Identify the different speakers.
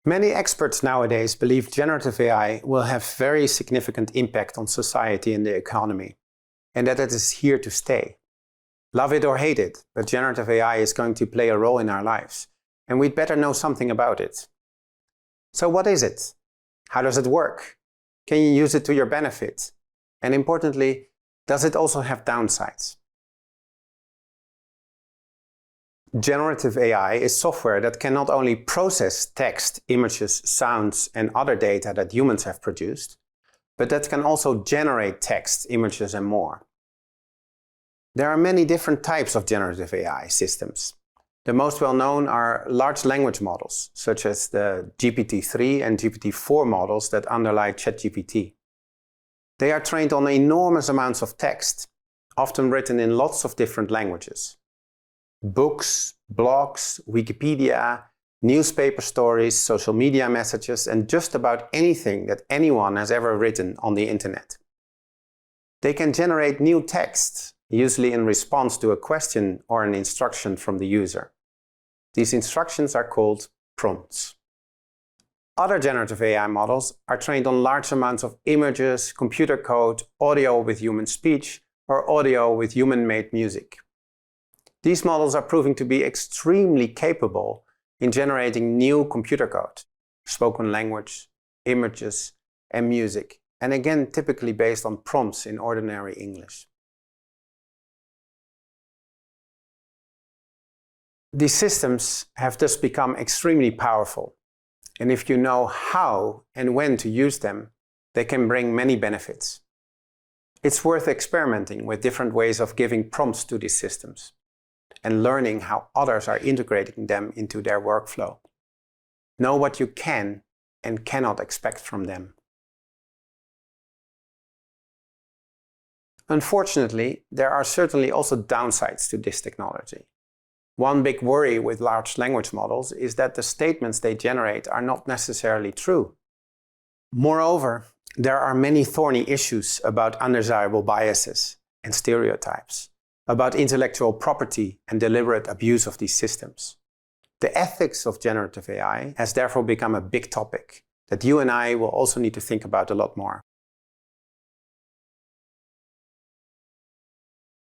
Speaker 1: Many experts nowadays believe generative AI will have very significant impact on society and the economy, and that it is here to stay. Love it or hate it, but generative AI is going to play a role in our lives, and we'd better know something about it. So what is it? How does it work? Can you use it to your benefit? And importantly, does it also have downsides? Generative AI is software that can not only process text, images, sounds, and other data that humans have produced, but that can also generate text, images, and more. There are many different types of generative AI systems. The most well-known are large language models, such as the GPT-3 and GPT-4 models that underlie ChatGPT. They are trained on enormous amounts of text, often written in lots of different languages. Books, blogs, Wikipedia, newspaper stories, social media messages, and just about anything that anyone has ever written on the internet. They can generate new text, usually in response to a question or an instruction from the user. These instructions are called prompts. Other generative AI models are trained on large amounts of images, computer code, audio with human speech, or audio with human-made music. These models are proving to be extremely capable in generating new computer code, spoken language, images, and music, and again typically based on prompts in ordinary English. These systems have thus become extremely powerful, and if you know how and when to use them, they can bring many benefits. It's worth experimenting with different ways of giving prompts to these systems and learning how others are integrating them into their workflow. Know what you can and cannot expect from them. Unfortunately, there are certainly also downsides to this technology. One big worry with large language models is that the statements they generate are not necessarily true. Moreover, there are many thorny issues about undesirable biases and stereotypes, about intellectual property and deliberate abuse of these systems. The ethics of generative AI has therefore become a big topic that you and I will also need to think about a lot more.